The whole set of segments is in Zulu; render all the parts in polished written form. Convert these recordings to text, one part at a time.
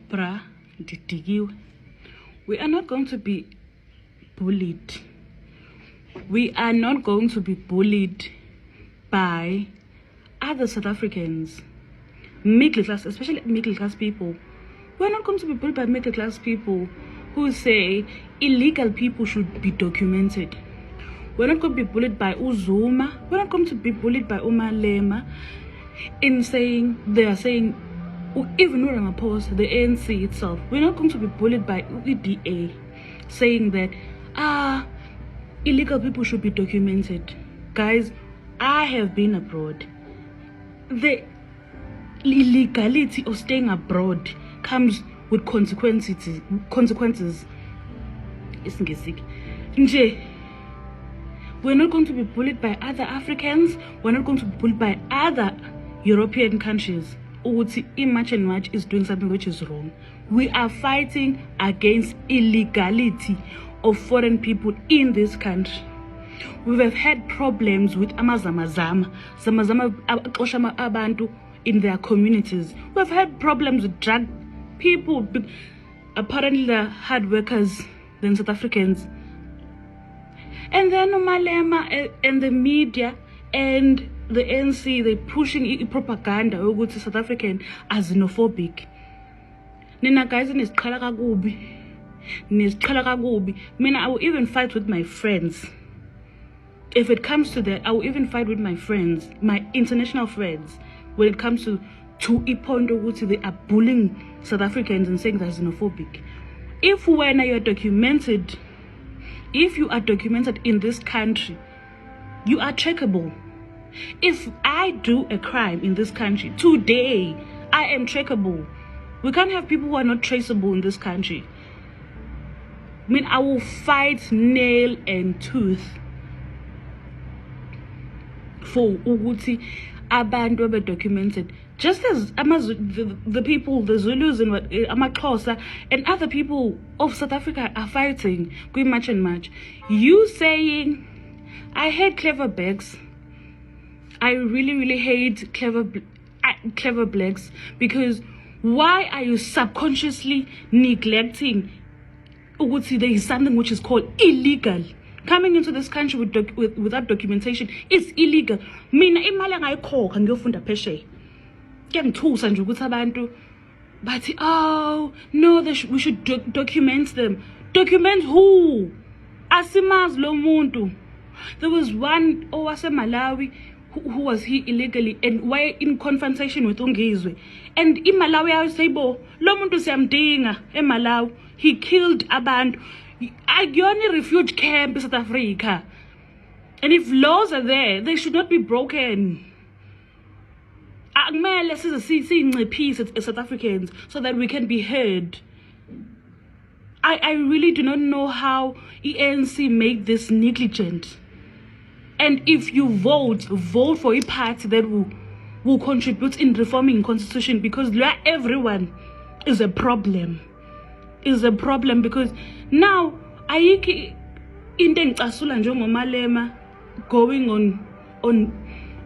Bra, didigiwe. We are not going to be bullied. We are not going to be bullied by other South Africans, middle class, especially middle class people. We're not going to be bullied by middle class people who say illegal people should be documented. We're not going to be bullied by Uzuma. We're not going to be bullied by Umalema in saying, they are saying, even Ramaphosa, the ANC itself, we're not going to be bullied by UEDA saying that, illegal people should be documented. Guys, I have been abroad. The illegality of staying abroad comes with consequences. We're not going to be bullied by other Africans. We're not going to be bullied by other European countries. Much and much is doing something which is wrong. We are fighting against illegality of foreign people in this country. We have had problems with zamazama abantu in their communities. We've had problems with drug people. Apparently they're hard workers than South Africans. And then Umalema and the media and the ANC, they're pushing propaganda ukuthi South African as xenophobic. Nina guys, nisiqhala kakubi. I will even fight with my friends. If it comes to that, I will even fight with my friends, my international friends, when it comes to ipondo ukuthi they are bullying South Africans and saying they're xenophobic. If when you are documented, if you are documented in this country, you are trackable. If I do a crime in this country today, I am trackable. We can't have people who are not traceable in this country. I will fight nail and tooth for ukuthi abantu abe documented, just as the people, the Zulus and Amaxhosa and other people of South Africa are fighting much and much. You saying, I hate clever bags. I really hate clever blacks, because why are you subconsciously neglecting ukuthi there is something which is called illegal? Coming into this country without documentation is illegal. Mina imali engayikhokha ngiyofunda phesheya kuyangithusa nje ukuthi abantu bathi, oh no, we should document them. Document who? Asimazi lo muntu. There was one owase Malawi who was here illegally and were in confrontation with Ungizwe, and in Malawi I say bo lo muntu siyamdinga eMalawi. He killed abantu. Agoni refugee camp in South Africa, and if laws are there, they should not be broken. Let's see peace as South Africans so that we can be heard. I really do not know how ANC make this negligent. And if you vote for a party that will contribute in reforming the constitution, because everyone is a problem. Is a problem, because now ayiki into engicasula njengoMalema going on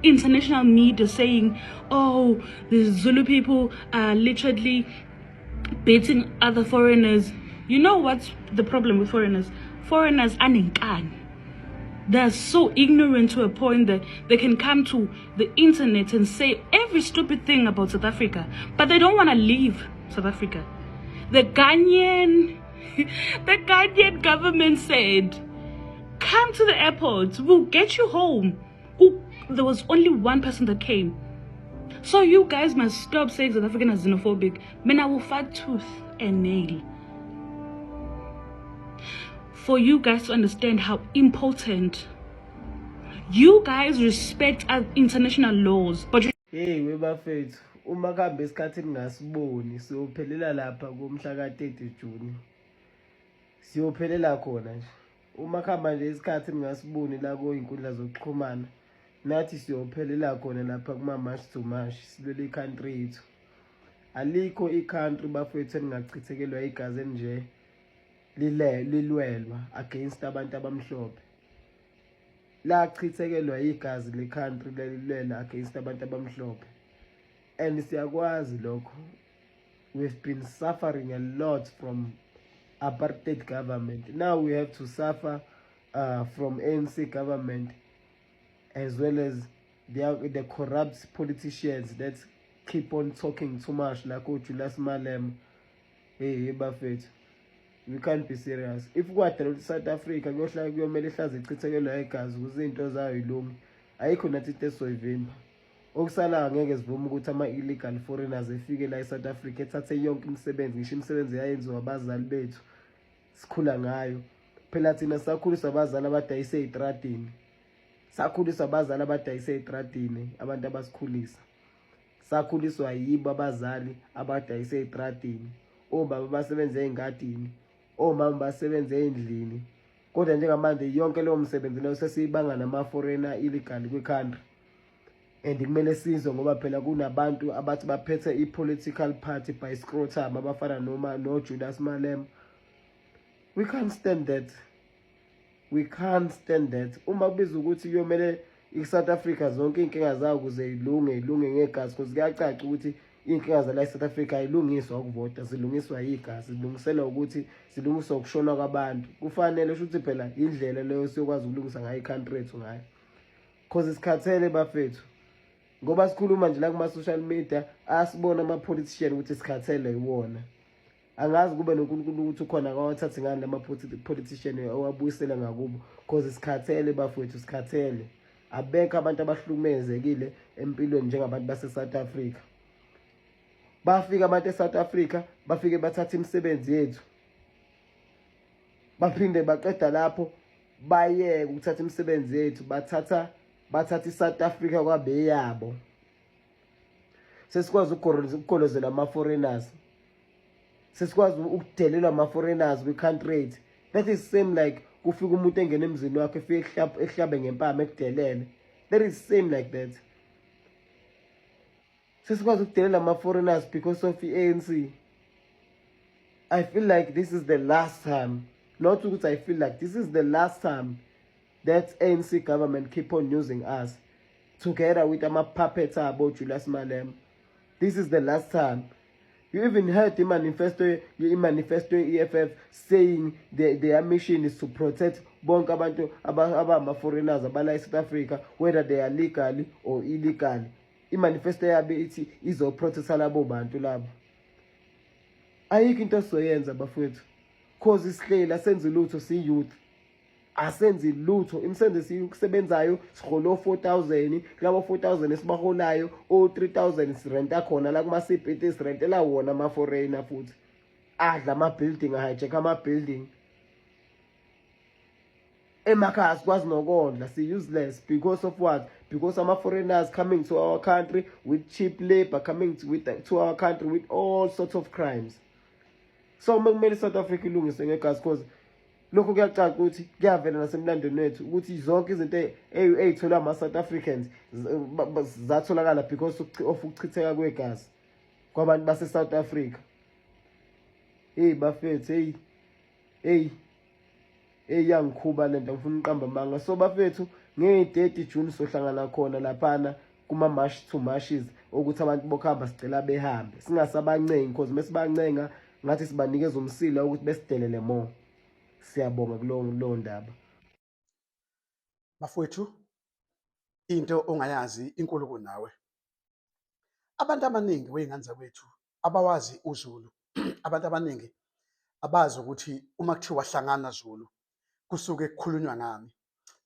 international media saying, oh, the Zulu people are literally beating other foreigners. You know what's the problem with foreigners? Foreigners are nenkani. They're so ignorant to a point that they can come to the internet and say every stupid thing about South Africa, but they don't want to leave South Africa. The Ghanaian government said, come to the airport, we'll get you home. There was only one person that came. So you guys must stop saying South African is xenophobic. I will fight tooth and nail for you guys to understand how important you guys respect our international laws. But hey, webafethu, uma kuhambe esikhathini ngasiboni siyophelela lapha kumhla ka-30 June. Siyophelela khona nje. Uma kuhamba nje isikhathini ngasiboni la kuyinkundla zokuxhumana, nathi siyophelela khona lapha kuma-march to march silwela i-country yethu. Alikho i-country bafethu eningachithikelwa igazi nje lilwelwa against abantu abamhlophe. La chithikelwa igazi le-country lilwela against abantu abamhlophe. And siyakwazi lokho. we've been suffering a lot from apartheid government. Now we have to suffer from ANC government, as well as the corrupt politicians that keep on talking too much, like Julius Malema. Hey bafethu, we can't be serious. If kwadala ukuthi South Africa kuyohlala kuyomele ihlaze ichithelelwa igazi ukuze izinto zayo yilungi, ayikho nathi into esoyivimba. Okusalayo ngeke sivume ukuthi ama-illegal foreigners efike la eSouth Africa ethathe yonke imisebenzi, ngisho imisebenzi eyayenziwa abazali bethu sikhula ngayo. Phela thina sakhuliswa abazali abadayise ey'tradini, sakhuliswa abazali abadayise ey'tradini, abantu abasikhulisa sakhuliswa yibo abazali abadayise ey'tradini. Obaba basebenze ey'ngadini, omama basebenze ey'ndlini, kodwa njengamanje yonke leyo msebenzi leyo sesiyibanga nama-foreigner illegal kwi-country. And kumele sizwe ngoba phela kunabantu abathi baphethe i-political party by scrotum abafana no-Julius Malema. We can't stand that. We can't stand that. Uma kubiza ukuthi kuyomele i-South Africa zonke iy'nkinga zayo ukuze ilunge ngegazi, because kuyacaca ukuthi iy'nkinga zala e-South Africa ayilungiswa ukuvota, zilungiswa yigazi, zilungiselwa ukuthi zilungiswa ukushona kwabantu. Kufanele sho ukuthi phela indlela leyo siyokwazi ukulungisa ngayo i-country yethu ngayo, because isikhathele bafethu. Ngoba sikhuluma nje la kuma-social media asibona ama-politician ukuthi sikhathele iwona. Angazi kube noNkulunkulu ukuthi ukhona akawathathi ngani lama-politician owabuyisela ngakubo, because isikhathele bafethu, sikhathele. Abekho abantu abahlukumezekile empilweni njengabantu base-South Africa. Bafika abantu e-South Africa, bafike bathatha imisebenzi yethu, baphinde baqeda lapho bayeke ukuthatha imisebenzi yethu, bathatha i-South Africa kwabe yabo. Sesikwazi ukugolozela ama-foreigners, sesikwazi ukudelelwa ama-foreigners kwi-country yethu. That is same like kufika umuntu engena emzini wakhe efike ehlabe ngempama ekudelele. That is same like that. Sesikwazi ukudelela ama-foreigners because of i-ANC. I feel like this is the last time, not ukuthi I feel like this is the last time that ANC government keep on using us together with ama-puppets abo Julius Malema. This is the last time. You even heard the manifesto EFF saying their mission is to protect bonke abantu abama-foreigners abala eSouth Africa, whether they are legally or illegally. I-manifesto yabo ithi izoprotecta labo bantu labo. Ayikho into soyenza bafethu, cause isihleli asenzi lutho si-youth. Asenzi lutho, imisebenzi siyikusebenzayo sihola o-4,000, kulabo 4,000 esibaholayo o-3,000 sirenta khona la kuma-CBD, sirentela wona ama-foreigner futhi. Adla ama-building, ahijack ama-building. Emakhaya sikwazi nokondla, si-useless because of what? Because ama-foreigners coming to our country with cheap labor, coming to our country with all sorts of crimes. So kumele South Africa ilungiswe ngegazi, because lokho kuyacaca ukuthi kuyavela nasemlandweni wethu ukuthi zonke izinto ey'tholwa ama-South Africans zatholakala because of ukuchitheka kwegazi kwabantu base-South Africa. Hey bafethu, hey yangikhuba lento, ngifuna uqamba amanga. So bafethu, nge-30 June sohlangana khona laphana kuma-march to marches ukuthi abantu bokuhamba sicela behambe, singasabancengi, because mesibancenga ngathi sibanikeza umsila ukuthi besidelele more. Siyabonga kulowo ndaba. Bafowethu, into ongayazi inkulu kunawe. Abantu abaningi wey'ngane zakwethu abawazi uZulu, abantu abaningi abazi ukuthi uma kuthiwa hlangana Zulu kusuke kukhulunywa ngami.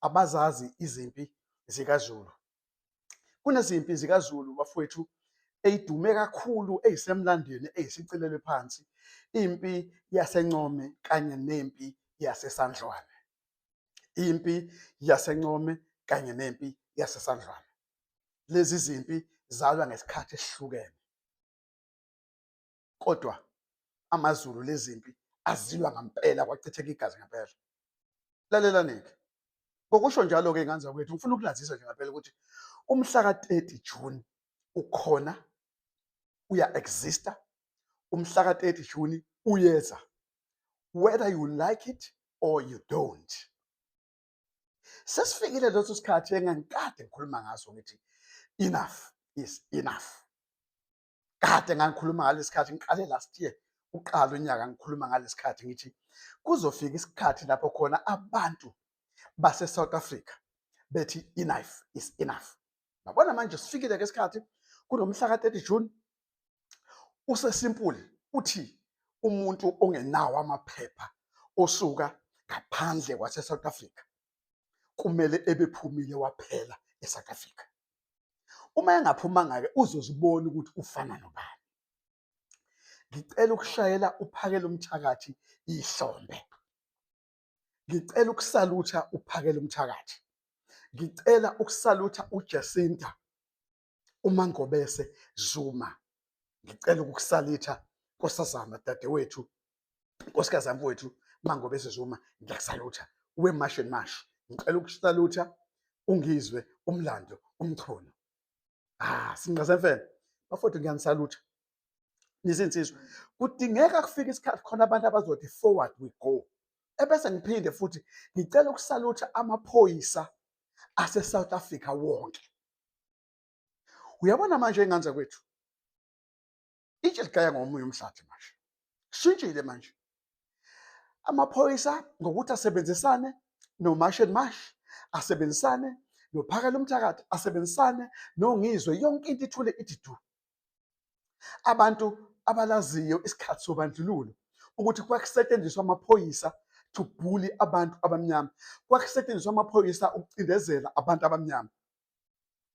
Abazazi izimpi zikaZulu. Kunezimpi zikaZulu bafowethu eyidume kakhulu eyisemlandweni eyisicilelwe phansi, impi yaseNcome kanye nempi yaseSandlwane. Impi yaseNcome kanye nempi yaseSandlwane. Lezi zimpi zalwa ngesikhathi esihlukene, kodwa amaZulu lezi zimpi azilwa ngampela, kwachitheka igazi ngampela. Lalela-ke, ngokusho njalo-ke iy'ngane zakwethu, ngifuna ukulazisa nje ngampela ukuthi umhla ka-30 June ukhona, uya-exista. Umhla ka-30 June uyeza, whether you like it or you don't. Sesifikile leso sikhathi engangikade ngikhuluma ngaso ngithi enough is enough. kade ngangikhuluma ngalesikhathi ngiqale last year uqala unyaka ngikhuluma ngalesikhathi ngithi kuzofika isikhathi lapho khona abantu base South Africa bethi enough is enough. Babona manje sifikile ke isikhathi kunomhla ka 30 June usesimpule uthi umuntu ongenawo amaphepha osuka ngaphandle kwase South Africa kumele ebephumile waphela eSouth Africa. Uma engaphumanga ke uzozibona ukuthi ufana nobani. Ngicela ukushayela uphakela umthakathi ihlombe. Ngicela ukusalutha uphakela umthakathi. Ngicela ukusalutha uJacinta uMangobese Zuma. Ngicela ukukusalitha Nkosazana dadewethu, Nkosikazi mfowethu Mangobese Zuma, ngiyakusalutha. Mash and Mash. Ngicela ukusalutha ungizwe umlando umkhono. Singasemfene bafowethu ngiyanisalutha. Nizinsizwa kudingeka kufika isikhathi khona abantu abazothi forward we go. Ebese ngiphinde futhi ngicela ukusalutha amaphoyisa ase South Africa wonke. Uyabona manje enganza kwethu itshe ligaya ngomunye umhlathi manje. Shintshile manje. Amaphoyisa ngokuthi asebenzisane noMash and Mash, asebenzisane nophakela umthakathi, asebenzisane nongizwe, yonke into ithule ithi du. Abantu abalaziyo isikhathi sobandlululo ukuthi kwakusetshenziswa amaphoyisa to bully abantu abamnyama, kwakusetshenziswa amaphoyisa ukucindezela abantu abamnyama.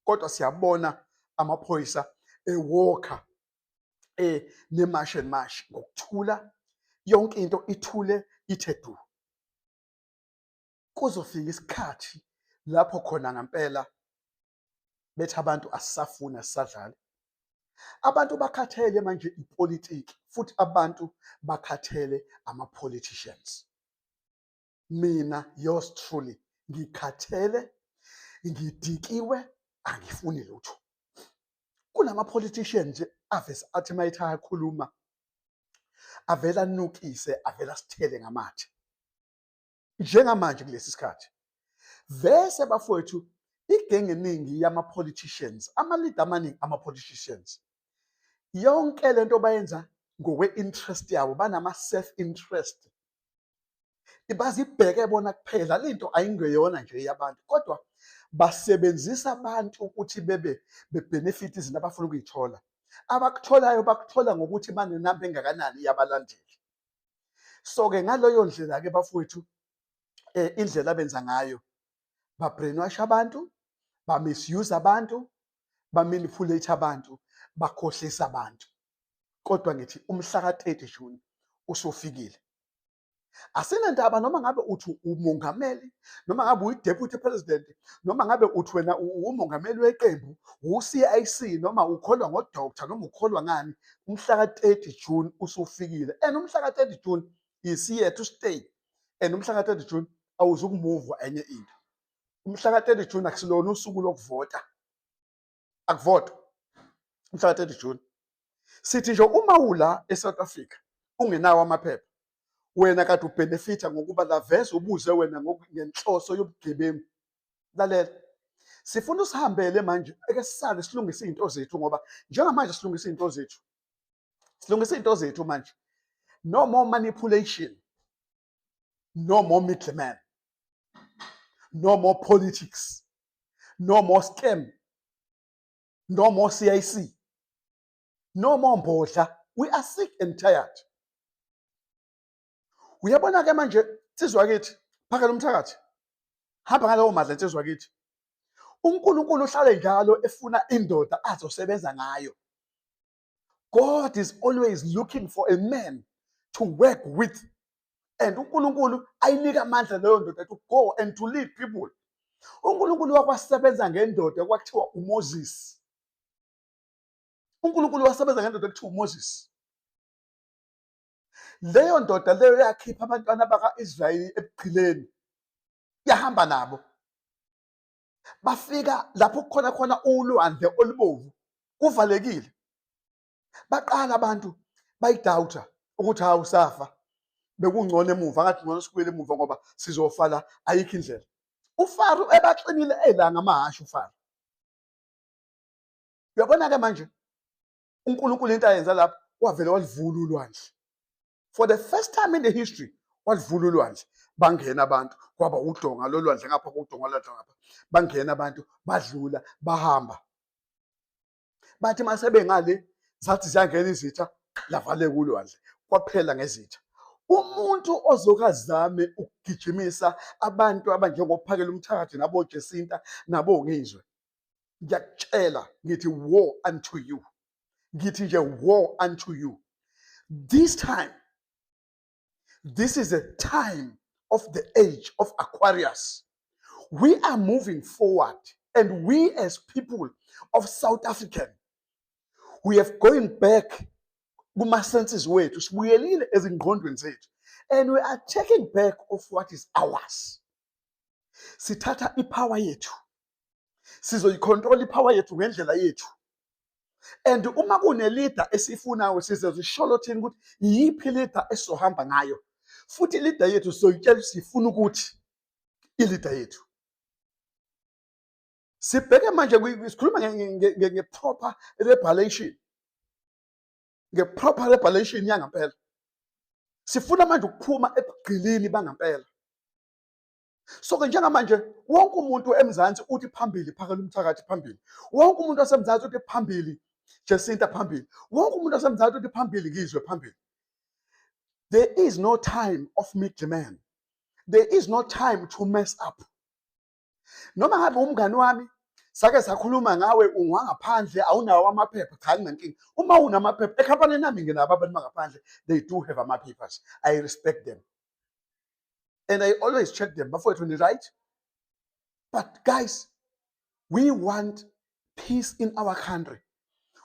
Kodwa siyabona amaphoyisa ewalker neMash and Mash ngokuthula, yonke into ithule ithe du. Kuzofika isikhathi lapho khona ngempela bethi abantu asisafuna sisadlala. Abantu bakhathele manje ipolitiki futhi abantu bakhathele ama-politicians. Mina yours truly ngikhathele, ngidikiwe, angifuni lutho. Kunama-politicians nje avese athi mayithi ayakhuluma avela nukise, avela sithele ngamathe. Njengamanje kulesi sikhathi vese bafowethu igenge eningi yama-politicians, ama-leader amaningi ama-politicians, yonke lento bayenza ngokwe-interest yabo, banama-self-interest. Bazibheke bona kuphela, lento ayingeyona nje yabantu, kodwa basebenzisa abantu ukuthi bebenefit izinto abafuna ukuyithola. Abakutholayo bakuthola ngokuthi banenamba engakanani yabalandeli. So-ke ngaloyo ndlela-ke bafowethu indlela abenza ngayo ba-brainwash abantu, ba-misuse abantu, ba-manipulate abantu, bakhohlisa abantu. Kodwa ngithi umhla ka 30 June usufikile. Asinandaba noma ngabe uthi umongameli, noma ngabe uyi-deputy president, noma ngabe uthi wena umongameli weqembu, u-CIC, noma ukholwa ngodoctor, noma ukholwa ngani, umhla ka 30 June usufikile. And umhla ka 30 June is here to stay. And umhla ka 30 June awuzukumove enye into. Umhla ka 30 June akusilona usuku lokuvota. Akuvotwa umhla ka 30 June. Sithi nje uma ula eSouth Africa ungenawo amaphepha, wena kade ubenefita ngokuba laveze ubuze wena ngenhloso yobugebengu. Lalela, sifuna usihambele manje, eke sisale silungise izinto zethu, ngoba njengamanje silungise izinto zethu. Silungise izinto zethu manje. No more manipulation. No more middleman. No more politics. No more scam. No more CIC. No more mbodla. We are sick and tired. Uyabona ke manje insizwa kithi, phakela umthakathi. Hamba ngalowo madla insizwa kithi. uNkulunkulu uhlale njalo efuna indoda azosebenza ngayo. God is always looking for a man to work with. And uNkulunkulu ayinika amandla leyo ndoda to go and to lead people. uNkulunkulu wakwasebenza ngendoda kwakuthiwa uMoses. uNkulunkulu wasebenza ngendoda ekuthiwa uMoses. Leyo ndoda leyo yakhipha abantwana baka-Israyeli ebuqileni, yahamba nabo bafika lapho kukhona khona ulwandle olubovu kuvalekile. Baqala abantu bayidawutha ukuthi hawu safa, bekungcono emuva, ngathi ngcono sibuyele emuva ngoba sizofala, ayikho indlela. uFaro ebaxinile elanga amahashe uFaro. Uyabona ke manje uNkulunkulu into ayenza lapha wavele walivula ulwandle. For the first time in the history walivula ulwandle, bangena abantu, kwaba udonga lolwandle ngapha kudonga lolwandle ngapha, bangena abantu badlula bahamba. Bathi masebe ngale zathi ziyangena izitha lavaleka ulwandle, kwaphela ngezitha. Umuntu ozokazame ukugijimisa abantu abanjengophakela umthakathi nabo Jacinta nabo Ngizwe, ngiyakutshela ngithi war unto you. Ngithi nje war unto you. This time, this is a time of the age of Aquarius. We are moving forward, and we as people of South African, we have going back kuma-senses wethu, sibuyelile ezingqondweni zethu, and we are taking back of what is ours. Sithatha ipower yethu, sizoyicontrol ipower yethu ngendlela yethu. And uma kune-leader esifunayo sizozishola thina ukuthi yiphi leader esizohamba ngayo, futhi i-leader yethu sizoyitshela sifuna ukuthi i-leader yethu. Sibheke manje sikhuluma nge-proper revelation, nge-proper revelation yangampela. Sifuna manje ukuphuma ebugqilini bangampela. So-ke njengamanje wonke umuntu eMzansi uthi phambili Phakela Umthakathi phambili, wonke umuntu waseMzansi uthi phambili Jacinta phambili, wonke umuntu waseMzansi uthi phambili Ngizwe phambili. There is no time of middleman. There is no time to mess up. Noma ngabe umngani wami sake sakhuluma ngawe ungangaphandle awunawo amaphepha, cha nginenkinga. Uma unamaphepha ekhampanini nami nginabo abantu bangaphandle, they do have ama-papers. I respect them. And I always check them before it right. But guys, we want peace in our country.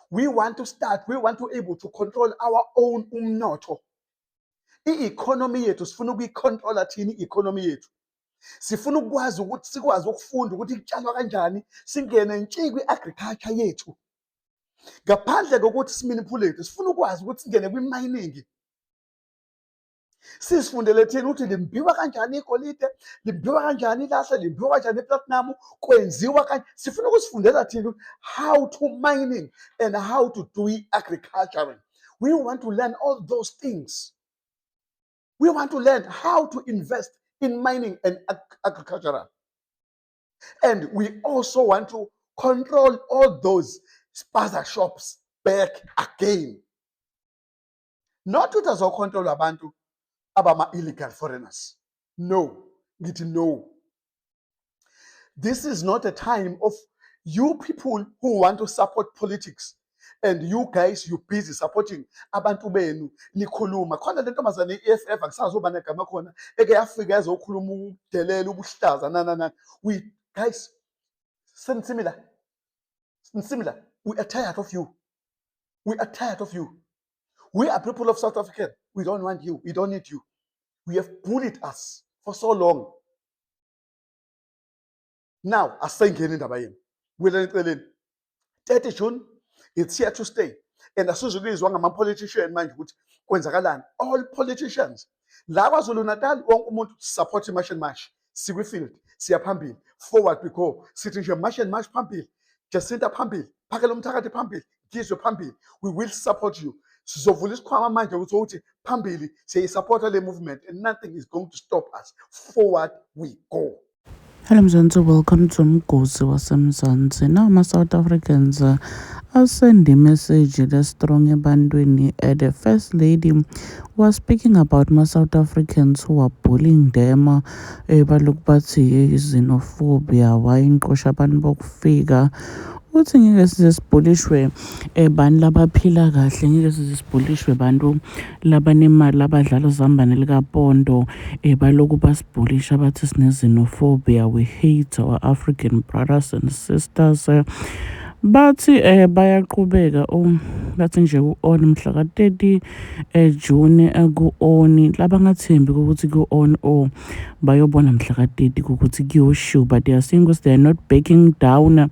We want to be able to control our own umnotho. I-economy yethu sifuna ukuyicontrola thina i-economy yethu. Sifuna ukwazi ukuthi sikwazi ukufunda ukuthi kutshalwa kanjani, singene ntshi kwi-agriculture yethu. Ngaphandle kokuthi simanipulate, sifuna ukwazi ukuthi singene kwi-mining. Sisifundele thina ukuthi limbiwa kanjani igolide, limbiwa kanjani ilahle, limbiwa kanjani iplatinum, kwenziwa kanjani. Sifuna ukusifundela thina how to mining and how to do agriculture. We want to learn all those things. We want to learn how to invest in mining and agriculture. And we also want to control all those spaza shops back again. Not to just control abantu abama illegal foreigners. No, no. This is not a time of you people who want to support politics. And you guys, you busy supporting abantu benu nikhuluma. Khona le ntombazane i-EFF akusazoba negama khona eke yafika ezokhuluma udelela ubuhlaza na. We guys, similar. We are tired of you. We are tired of you. We are people of South Africa. We don't want you. We don't need you. We have bullied us for so long. Now, asengeni indaba yenu. We're 30 June. It's here to stay. And asuzukizwa ngama-politician manje ukuthi kwenzakalani. All politicians. La KwaZulu Natal wonke umuntu support i-march and march. Sikwi-field, siya phambili. Forward we go. Sithi nje march and march phambili. Jacinta phambili. Phakela Umthakathi phambili. Ngizwe phambili. We will support you. Sizovula isikhwama manje ukuthi phambili siyayisupporta le movement and nothing is going to stop us. Forward we go. Hello Mzansi, welcome to Mgosi waseMzansi. Now my South Africans I'll send a message that's strong ebantwini. The First Lady was speaking about my South Africans who are bullying them. Balokhu bathi xenophobia, wayinqosha abantu bokufika. Uthi ngeke sizibulishwe abantu labaphila kahle, ngeke sizibulishwe abantu labanemali labadlala uzambane likapondo balokhu basibulisha bathi sine xenophobia. We hate our African brothers and sisters. Bathi bayaqhubeka bathi nje ku-on mhla ka-30 June ku-on labangathembi ukuthi ku-on or bayobona mhla ka-30 ukuthi kuyoshu, but they are saying they are not backing down.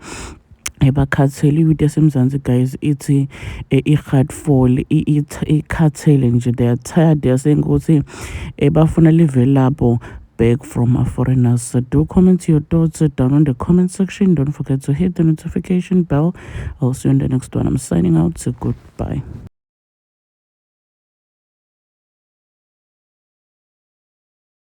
Bakhathele iwiti yaseMzansi guys ithi i-hardfall ikhathele nje, they are tired. They are saying ukuthi bafuna live labo beg from our foreigners. So do comment your thoughts down on the comment section. Don't forget to hit the notification bell. I'll see you in the next one. I'm signing out. So goodbye.